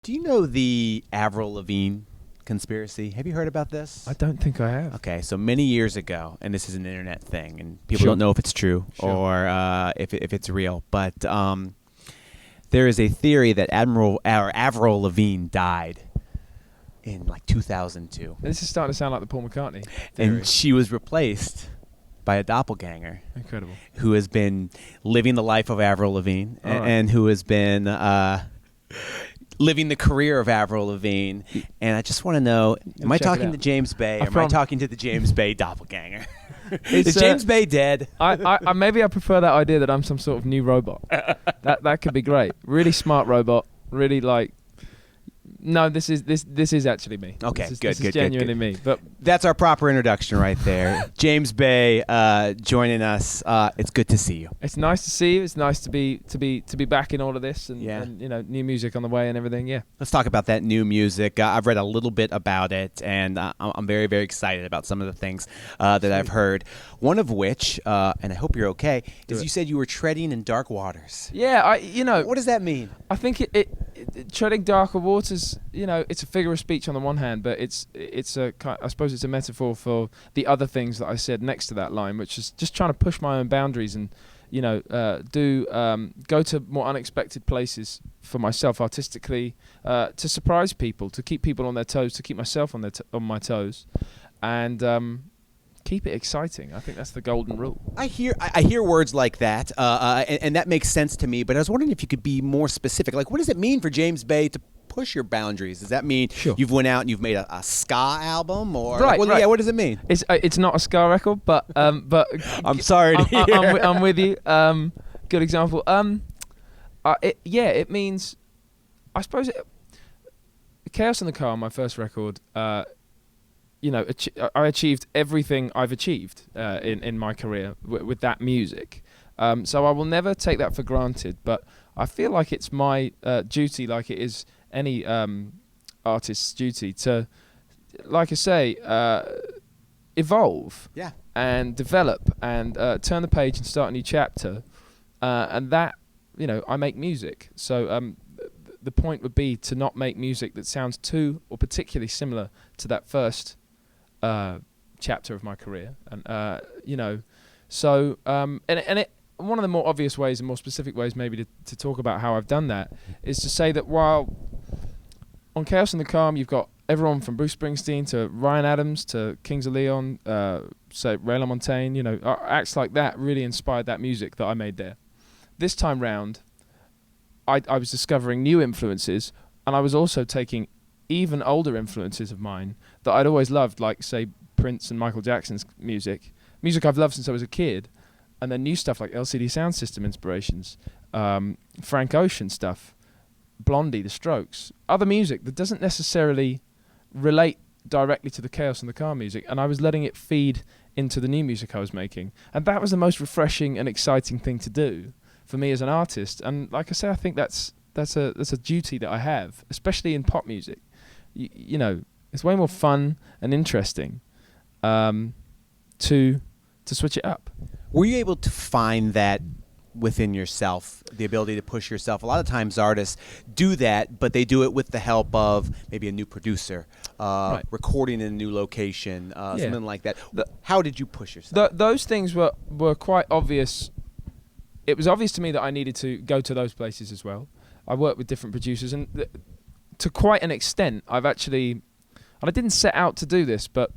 Do you know the Avril Lavigne conspiracy? Have you heard about this? I don't think I have. Okay, so many years ago, and this is an internet thing, and people Sure. don't know if it's true Sure. or if it's real, but there is a theory that Avril Lavigne died in like 2002, This is starting to sound like the Paul McCartney theory. and she was replaced by a doppelganger Incredible. who has been living the life of Avril Lavigne All right. and who has been living the career of Avril Lavigne. And I just want to know, am I check it talking out. to James Bay or I am I found- talking to the James Bay doppelganger? It's, Is James Bay dead? I maybe I prefer that idea that I'm some sort of new robot. that could be great. Really smart robot. Really like. No, this is actually me. Okay, this is, good, This good, is good, genuinely good. me. But That's our proper introduction right there. James Bay joining us. It's good to see you. it's nice to see you. It's nice to be back in all of this and, Yeah. and new music on the way and everything. Yeah. Let's talk about that new music. I've read a little bit about it, and I'm very, very excited about some of the things that I've heard. One of which, and I hope you're okay, is it. you said you were treading in dark waters. Yeah. What does that mean? I think it treading darker waters, it's a figure of speech on the one hand, but it's I suppose it's a metaphor for the other things that I said next to that line, which is just trying to push my own boundaries and, go to more unexpected places for myself artistically, to surprise people, to keep people on their toes, to keep myself on my toes, and keep it exciting. I think that's the golden rule. I hear words like that, and that makes sense to me. But I was wondering if you could be more specific. Like, what does it mean for James Bay to push your boundaries? Does that mean Sure. you've went out and you've made a ska album, or Right, Well, right. yeah? What does it mean? It's not a ska record, but I'm sorry to hear. I'm with you. Good example. It means, I suppose, Chaos in the Car, my first record. I achieved everything I've achieved in my career with that music. So I will never take that for granted. But I feel like it's my duty, like it is any artist's duty, to, like I say, evolve. Yeah. And develop and turn the page and start a new chapter, and that, I make music. So the point would be to not make music that sounds too or particularly similar to that first chapter of my career. And so one of the more obvious ways and more specific ways maybe to talk about how I've done that is to say that while on Chaos and the Calm you've got everyone from Bruce Springsteen to Ryan Adams to Kings of Leon, say Ray LaMontagne, acts like that really inspired that music that I made there. This time round, I was discovering new influences, and I was also taking even older influences of mine that I'd always loved, like, say, Prince and Michael Jackson's music I've loved since I was a kid, and then new stuff like LCD Sound System inspirations, Frank Ocean stuff, Blondie, The Strokes, other music that doesn't necessarily relate directly to the Chaos and the Car music, and I was letting it feed into the new music I was making, and that was the most refreshing and exciting thing to do for me as an artist. And like I say, I think that's a duty that I have, especially in pop music. It's way more fun and interesting to switch it up. Were you able to find that within yourself, the ability to push yourself? A lot of times artists do that, but they do it with the help of maybe a new producer, Right. recording in a new location, Yeah. something like that. How did you push yourself? Those things were quite obvious. It was obvious to me that I needed to go to those places as well. I worked with different producers, and to quite an extent, I've actually, and I didn't set out to do this, but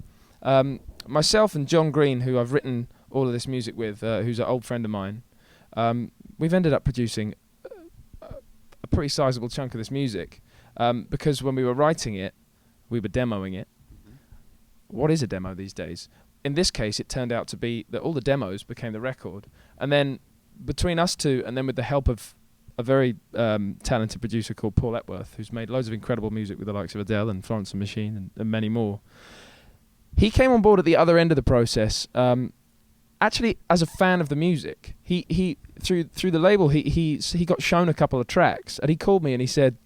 myself and John Green, who I've written all of this music with, who's an old friend of mine, we've ended up producing a pretty sizable chunk of this music, because when we were writing it, we were demoing it. Mm-hmm. What is a demo these days? In this case, it turned out to be that all the demos became the record. And then between us two, and then with the help of a very talented producer called Paul Epworth, who's made loads of incredible music with the likes of Adele and Florence and the Machine and many more, he came on board at the other end of the process, actually as a fan of the music. He through the label, he got shown a couple of tracks, and he called me and he said,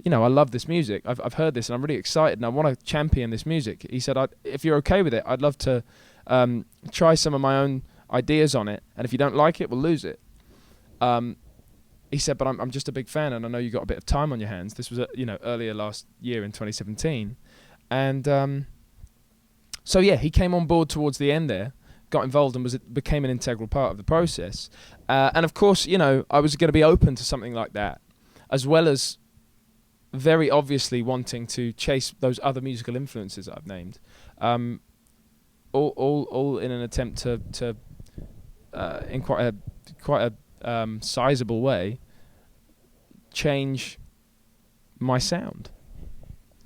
I love this music. I've heard this and I'm really excited and I want to champion this music. He said, if you're okay with it, I'd love to try some of my own ideas on it, and if you don't like it, we'll lose it. he said, but I'm just a big fan, and I know you got a bit of time on your hands. This was earlier last year in 2017, and so yeah, he came on board towards the end there, got involved, and became an integral part of the process. And of course, I was going to be open to something like that, as well as very obviously wanting to chase those other musical influences I've named, all in an attempt to in quite a sizable way, change my sound.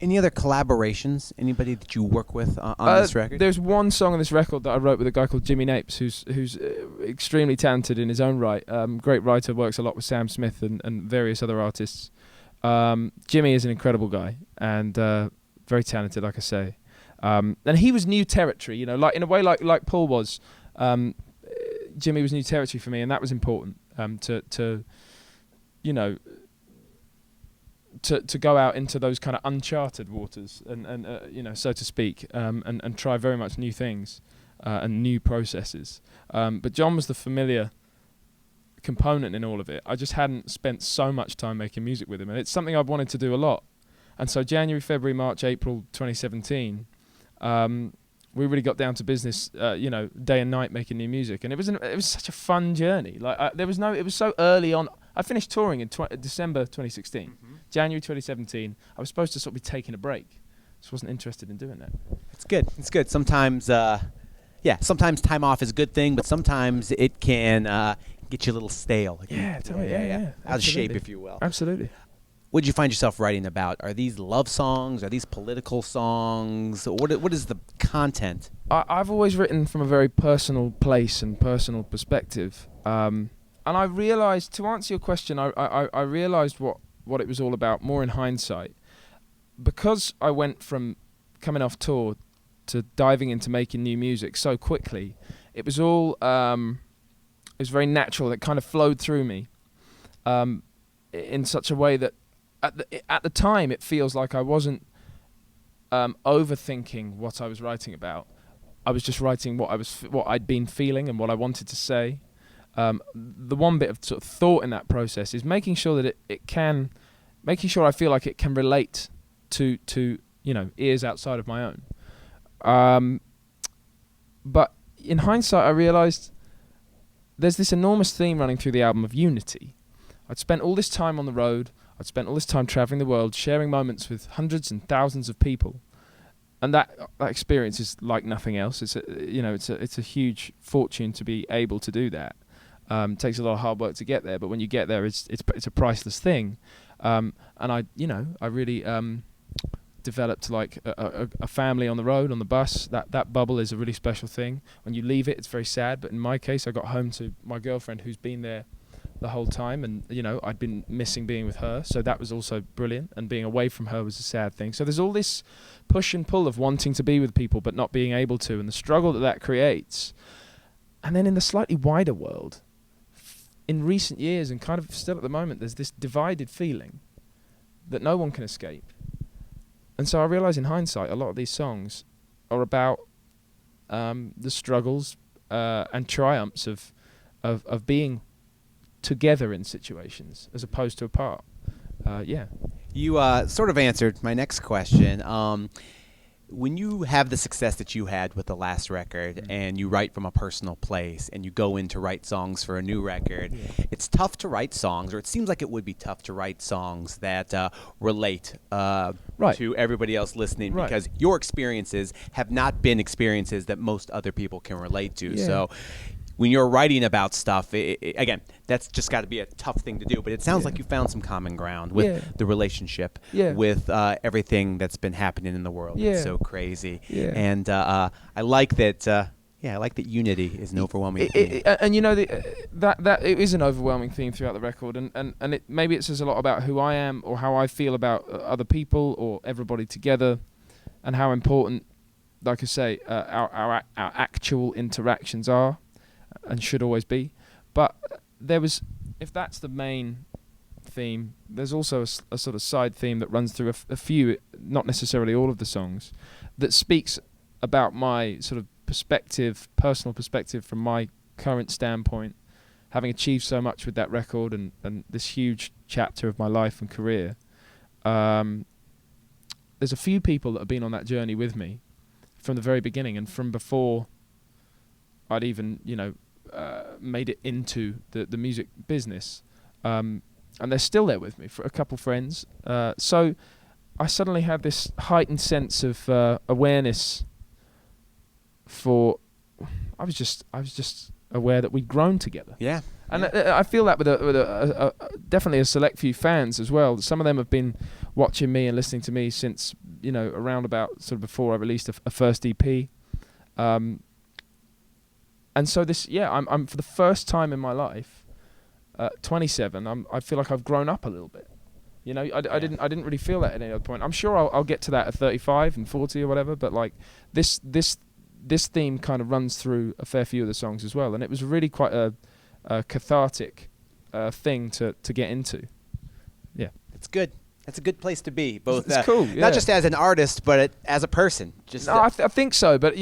Any other collaborations? Anybody that you work with on this record? There's one song on this record that I wrote with a guy called Jimmy Napes, who's extremely talented in his own right. Great writer, works a lot with Sam Smith and various other artists. Jimmy is an incredible guy and very talented, like I say. And he was new territory, like in a way, like Paul was. Jimmy was new territory for me, and that was important to go out into those kind of uncharted waters and so to speak, and try very much new things and new processes. But John was the familiar component in all of it. I just hadn't spent so much time making music with him, and it's something I've wanted to do a lot. And so January, February, March, April 2017, we really got down to business, day and night making new music, and it was such a fun journey. It was so early on. I finished touring in December 2016. Mm-hmm. January 2017, I was supposed to sort of be taking a break. Just wasn't interested in doing that. It's good. Sometimes, sometimes time off is a good thing, but sometimes it can get you a little stale. Yeah. Out of shape, if you will. Absolutely. What did you find yourself writing about? Are these love songs? Are these political songs? What is the content? I've always written from a very personal place and personal perspective. And I realised, to answer your question, I realised what it was all about more in hindsight. Because I went from coming off tour to diving into making new music so quickly, it was all, it was very natural. It kind of flowed through me in such a way that at the time it feels like I wasn't overthinking what I was writing about. I was just writing what I'd been feeling and what I wanted to say. The one bit of sort of thought in that process is making sure that making sure I feel like it can relate to ears outside of my own. But in hindsight, I realised there's this enormous theme running through the album of unity. I'd spent all this time on the road. I'd spent all this time traveling the world, sharing moments with hundreds and thousands of people, and that experience is like nothing else. It's a huge fortune to be able to do that. It takes a lot of hard work to get there, but when you get there, it's a priceless thing. And I really developed like a family on the road, on the bus. That bubble is a really special thing. When you leave it, it's very sad. But in my case, I got home to my girlfriend, who's been there the whole time, and I'd been missing being with her, so that was also brilliant, and being away from her was a sad thing. So there's all this push and pull of wanting to be with people but not being able to, and the struggle that creates. And then in the slightly wider world, in recent years and kind of still at the moment, there's this divided feeling that no one can escape. And so I realise in hindsight a lot of these songs are about the struggles and triumphs of being together in situations as opposed to apart. You sort of answered my next question. When you have the success that you had with the last record, and you write from a personal place, and you go in to write songs for a new record, it's tough to write songs, or it seems like it would be tough to write songs that relate to everybody else listening, because your experiences have not been experiences that most other people can relate to. So when you're writing about stuff, again, that's just got to be a tough thing to do. But it sounds like you found some common ground with the relationship, with everything that's been happening in the world. It's so crazy. And I like that. I like that unity is an overwhelming theme. And that it is an overwhelming theme throughout the record. And maybe it says a lot about who I am or how I feel about other people or everybody together, and how important, like I say, our actual interactions are. And should always be. But if that's the main theme, there's also a sort of side theme that runs through a few, not necessarily all of the songs, that speaks about my sort of personal perspective from my current standpoint, having achieved so much with that record and this huge chapter of my life and career, there's a few people that have been on that journey with me from the very beginning and from before I'd even, made it into the music business. And they're still there with me, for a couple friends. So I suddenly had this heightened sense of awareness for... I was just aware that we'd grown together. Yeah. And I feel that with a definitely a select few fans as well. Some of them have been watching me and listening to me since, around about sort of before I released a first EP. And so I'm for the first time in my life, 27, I feel like I've grown up a little bit. I didn't really feel that at any other point. I'm sure I'll get to that at 35 and 40 or whatever, but like this theme kind of runs through a fair few of the songs as well, and it was really quite a cathartic thing to get into. Yeah, it's good. That's a good place to be. Both, it's cool. Yeah. Not just as an artist, but as a person. I think so. But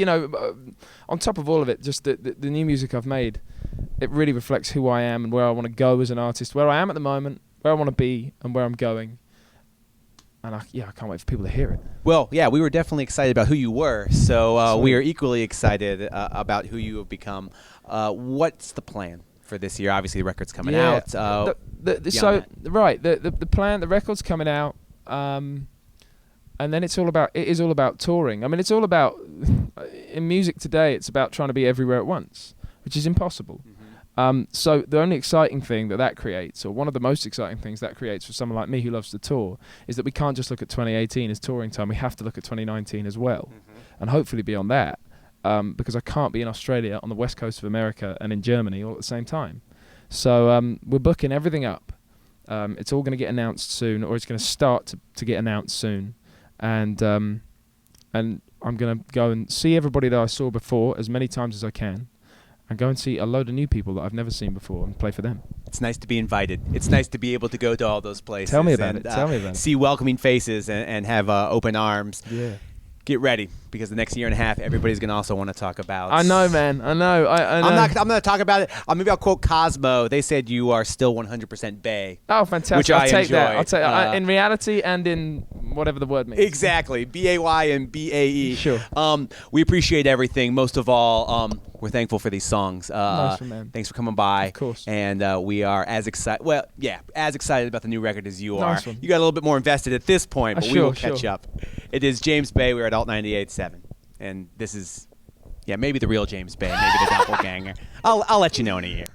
on top of all of it, just the new music I've made, it really reflects who I am and where I want to go as an artist, where I am at the moment, where I want to be, and where I'm going. And I can't wait for people to hear it. Well, yeah, we were definitely excited about who you were, so we are equally excied about who you have become. What's the plan for this year? Obviously, the record's coming out. The plan, the record's coming out, and then it is all about touring. I mean, it's all about in music today. It's about trying to be everywhere at once, which is impossible. Mm-hmm. So the only exciting thing that creates, or one of the most exciting things that creates for someone like me who loves to tour, is that we can't just look at 2018 as touring time. We have to look at 2019 as well, and hopefully beyond that, because I can't be in Australia, on the west coast of America, and in Germany all at the same time. So we're booking everything up. It's all going to get announced soon, or it's going to start to get announced soon, and I'm going to go and see everybody that I saw before as many times as I can. And go and see a load of new people that I've never seen before and play for them. It's nice to be invited. It's nice to be able to go to all those places. Tell me about it. See welcoming faces and have open arms. Yeah. Get ready, because the next year and a half, everybody's going to also want to talk about... I know, man. I know. I'm going to talk about it. Maybe I'll quote Cosmo. They said you are still 100% Bay. Oh, fantastic. Which I'll I take enjoy. that. I'll take that. In reality and in whatever the word means. Exactly. BAY and BAE. Sure. We appreciate everything. Most of all, we're thankful for these songs. Nice one, man. Thanks for coming by. Of course. And we are as excited about the new record as you are. Nice one. You got a little bit more invested at this point, but we will catch up. It is James Bay. We're at Alt 98.7. And this is, maybe the real James Bay, maybe the doppelganger. I'll let you know in a year.